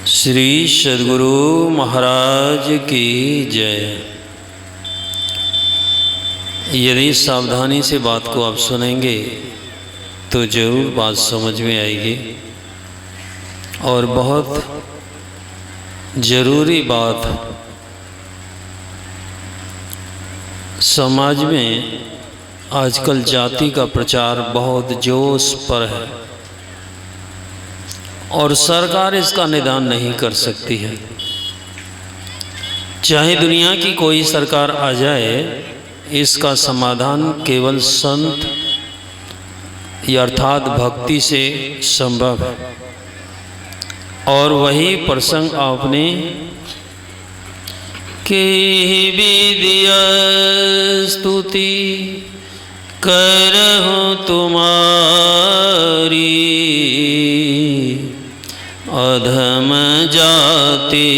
श्री सद्गुरु महाराज की जय। यदि सावधानी से बात को आप सुनेंगे तो जरूर बात समझ में आएगी और बहुत ज़रूरी बात समाज में आजकल जाति का प्रचार बहुत जोश पर है और सरकार इसका निदान नहीं कर सकती है। चाहे दुनिया की कोई सरकार आ जाए, इसका समाधान केवल संत या अर्थात भक्ति से संभव है। और वही प्रसंग आपने के विद्या स्तुति करहूँ तुम्हारी, अधम जाति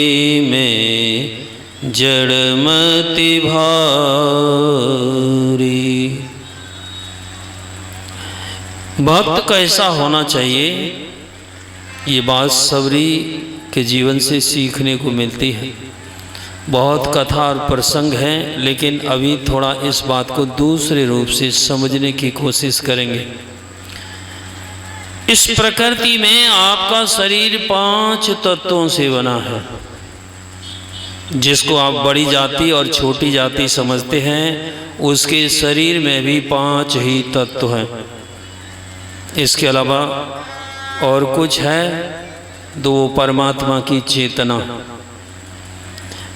में जड़मति भारी। भक्त कैसा होना चाहिए, ये बात सबरी के जीवन से सीखने को मिलती है। बहुत कथा और प्रसंग हैं, लेकिन अभी थोड़ा इस बात को दूसरे रूप से समझने की कोशिश करेंगे। इस प्रकृति में आपका शरीर 5 तत्वों से बना है, जिसको आप बड़ी जाति और छोटी जाति समझते हैं, उसके शरीर में भी 5 ही तत्व हैं। इसके अलावा और कुछ है तो वो परमात्मा की चेतना।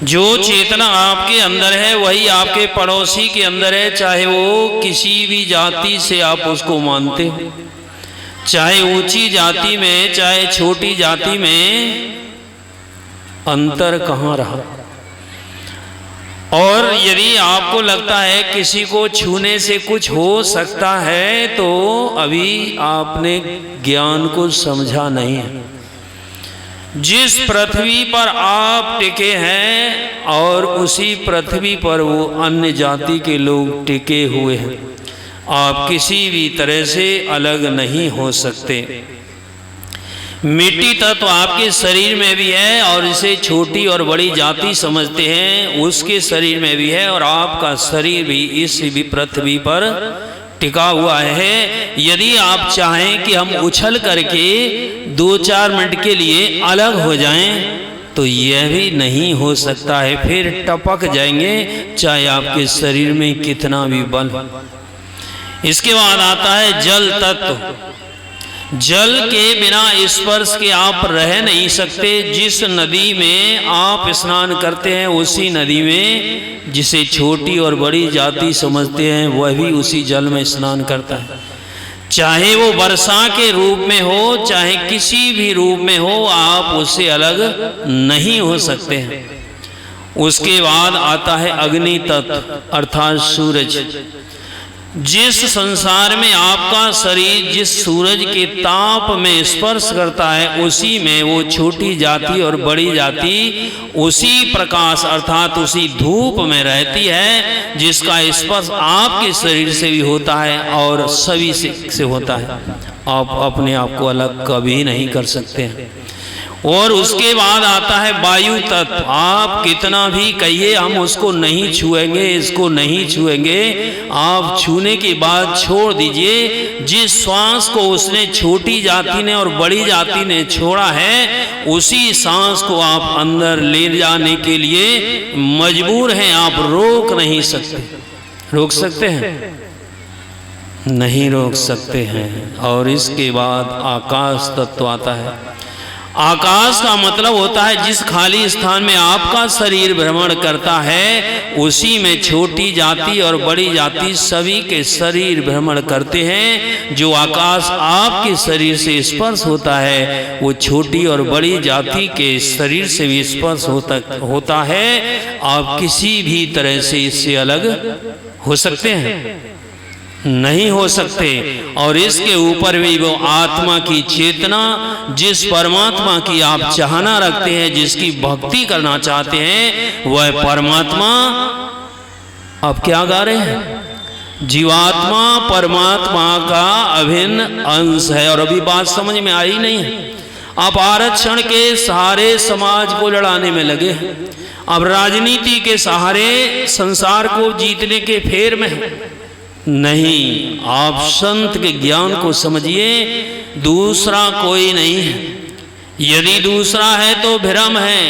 जो चेतना आपके अंदर है वही आपके पड़ोसी के अंदर है, चाहे वो किसी भी जाति से आप उसको मानते हो, चाहे ऊंची जाति में चाहे छोटी जाति में, अंतर कहाँ रहा। और यदि आपको लगता है किसी को छूने से कुछ हो सकता है, तो अभी आपने ज्ञान को समझा नहीं है। जिस पृथ्वी पर आप टिके हैं और उसी पृथ्वी पर वो अन्य जाति के लोग टिके हुए हैं। आप किसी भी तरह से अलग नहीं हो सकते। मिट्टी तत्व आपके शरीर में भी है और इसे छोटी और बड़ी जाति समझते हैं, उसके शरीर में भी है, और आपका शरीर भी इस भी पृथ्वी पर टिका हुआ है। यदि आप चाहें कि हम उछल करके 2-4 मिनट के लिए अलग हो जाएं, तो यह भी नहीं हो सकता है, फिर टपक जाएंगे, चाहे आपके शरीर में कितना भी बल। इसके बाद आता है जल तत्व। जल के बिना स्पर्श के आप रह नहीं सकते। जिस नदी में आप स्नान करते हैं, उसी नदी में जिसे छोटी और बड़ी जाति समझते हैं, वह भी उसी जल में स्नान करता है। चाहे वो वर्षा के रूप में हो, चाहे किसी भी रूप में हो, आप उससे अलग नहीं हो सकते हैं। उसके बाद आता है अग्नि तत्व अर्थात सूरज। जिस संसार में आपका शरीर जिस सूरज के ताप में स्पर्श करता है, उसी में वो छोटी जाति और बड़ी जाति उसी प्रकाश अर्थात उसी धूप में रहती है, जिसका स्पर्श आपके शरीर से भी होता है और सभी से होता है। आप अपने आप को अलग कभी नहीं कर सकते हैं। और उसके बाद आता है वायु तत्व। आप कितना भी कहिए हम उसको नहीं छुएंगे, इसको नहीं छुएंगे, आप छूने के बाद छोड़ दीजिए। जिस सांस को उसने छोटी जाति ने और बड़ी जाति ने छोड़ा है, उसी सांस को आप अंदर ले जाने के लिए मजबूर हैं। आप रोक नहीं सकते। रोक सकते हैं? नहीं रोक सकते हैं। और इसके बाद आकाश तत्व आता है। आकाश का मतलब होता है जिस खाली स्थान में आपका शरीर भ्रमण करता है, उसी में छोटी जाति और बड़ी जाति सभी के शरीर भ्रमण करते हैं। जो आकाश आपके शरीर से स्पर्श होता है, वो छोटी और बड़ी जाति के शरीर से भी स्पर्श होता है। आप किसी भी तरह से इससे अलग हो सकते हैं? नहीं हो सकते। और इसके ऊपर भी वो आत्मा की चेतना, जिस परमात्मा की आप चाहना रखते हैं, जिसकी भक्ति करना चाहते हैं, वह परमात्मा आप क्या गा रहे हैं? जीवात्मा परमात्मा का अभिन्न अंश है। और अभी बात समझ में आई नहीं है। आप आरक्षण के सहारे समाज को लड़ाने में लगे हैं, अब राजनीति के सहारे संसार को जीतने के फेर में हैं। नहीं, आप संत के ज्ञान को समझिए, दूसरा कोई नहीं है। यदि दूसरा है तो भ्रम है,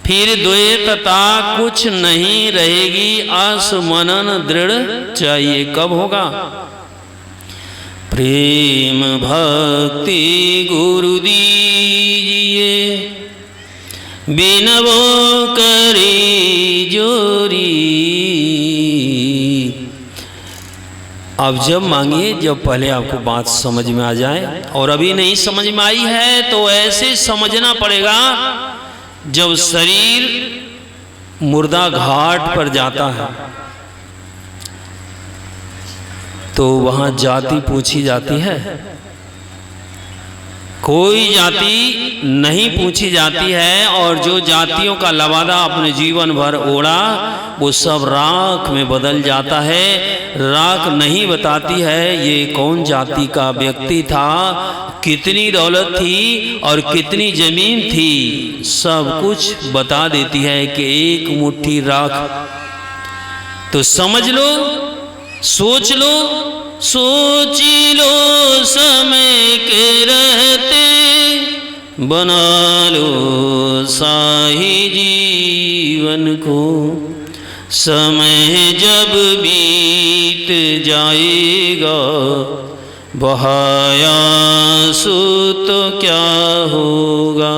फिर द्वैतता कुछ नहीं रहेगी। आसमनन दृढ़ चाहिए, कब होगा? प्रेम भक्ति गुरु दीजिए, बिनवो करी जोरी। अब जब मांगिए, जब पहले आपको बात समझ में आ जाए, और अभी नहीं समझ में आई है तो ऐसे समझना पड़ेगा। जब शरीर मुर्दा घाट पर जाता है तो वहां जाति पूछी जाती है? कोई जाति नहीं पूछी जाती है। और जो जातियों का लवादा अपने जीवन भर ओढ़ा वो सब राख में बदल जाता है। राख नहीं बताती है ये कौन जाति का व्यक्ति था, कितनी दौलत थी और कितनी जमीन थी, सब कुछ बता देती है कि एक मुट्ठी राख। तो समझ लो, सोच लो, सोच लो, समय के रहते बना लो शाही जीवन को। समय जब बीत जाएगा बहाया सो तो क्या होगा।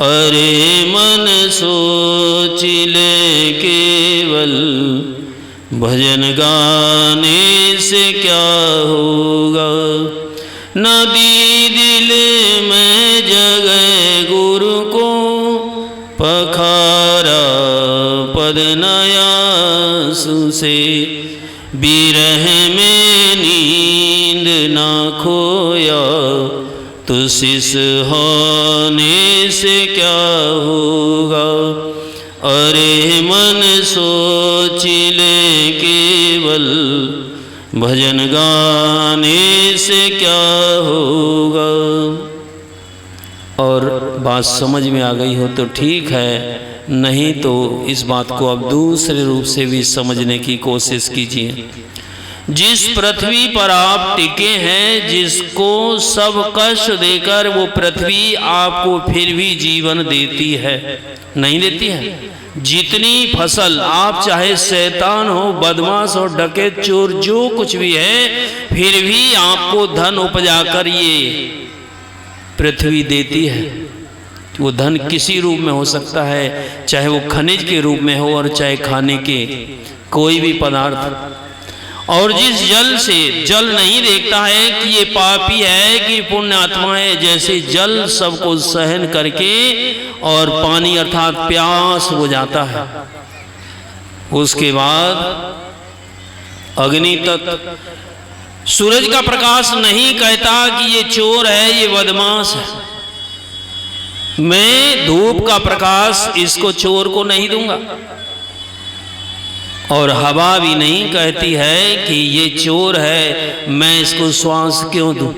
अरे मन सोच ले केवल, भजन गाने से क्या होगा। नदी दिल में जगह गुरु को पखारा पद नयासु से। बिरह में नींद ना खोया तो शिष होने से क्या होगा। अरे मन सोच ले केवल, भजन गाने से क्या होगा। और बात समझ में आ गई हो तो ठीक है, नहीं तो इस बात को अब दूसरे रूप से भी समझने की कोशिश कीजिए। जिस पृथ्वी पर आप टिके हैं, जिसको सब कष्ट देकर वो पृथ्वी आपको फिर भी जीवन देती है, नहीं देती है? जितनी फसल आप चाहे शैतान हो, बदमाश हो, डकैत, चोर, जो कुछ भी है, फिर भी आपको धन उपजा कर ये पृथ्वी देती है। वो धन किसी रूप में हो सकता है, चाहे वो खनिज के रूप में हो और चाहे खाने के कोई भी पदार्थ। और जिस जल से जल नहीं देखता है कि ये पापी है कि पुण्य आत्मा है, जैसे जल सबको सहन करके और पानी अर्थात प्यास हो जाता है, उसके बाद अग्नि तक। सूरज का प्रकाश नहीं कहता कि ये चोर है, ये बदमाश है। मैं धूप का प्रकाश इसको चोर को नहीं दूंगा। और हवा भी नहीं कहती है कि ये चोर है, मैं इसको श्वास क्यों दूं।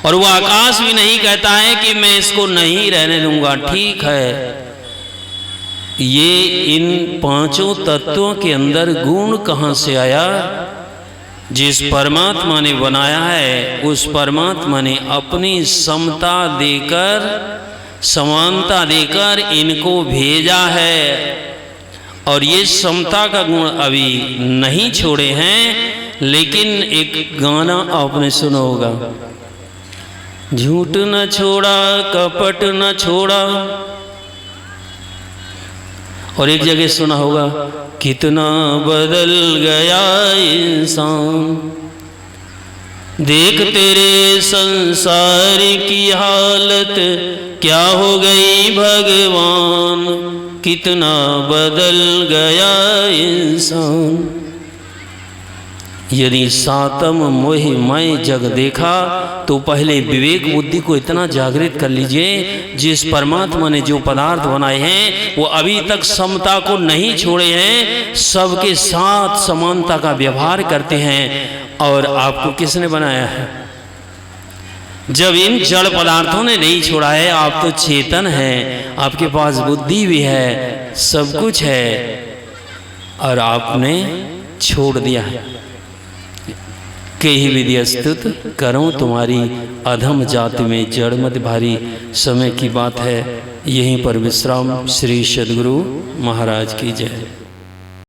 और वो आकाश भी नहीं कहता है कि मैं इसको नहीं रहने दूंगा। ठीक है, ये इन पांचों तत्वों के अंदर गुण कहां से आया? जिस परमात्मा ने बनाया है, उस परमात्मा ने अपनी समता देकर, समानता देकर इनको भेजा है। और ये समता का गुण अभी नहीं छोड़े हैं। लेकिन एक गाना आपने सुना होगा, झूठ न छोड़ा, कपट न छोड़ा। और एक जगह सुना होगा, कितना बदल गया इंसान, देख तेरे संसार की हालत क्या हो गई भगवान, कितना बदल गया इंसान। यदि सातम मोह मय जग देखा तो पहले विवेक बुद्धि को इतना जागृत कर लीजिए, जिस परमात्मा ने जो पदार्थ बनाए हैं वो अभी तक समता को नहीं छोड़े हैं, सबके साथ समानता का व्यवहार करते हैं। और आपको किसने बनाया है? जब इन जड़ पदार्थों ने नहीं छोड़ा है, आप तो चेतन हैं, आपके पास बुद्धि भी है, सब कुछ है, और आपने छोड़ दिया है। कई विधि स्तुत करूं तुम्हारी अधम जाति में जड़ मत भारी। समय की बात है, यहीं पर विश्राम। श्री सद्गुरु महाराज की जय।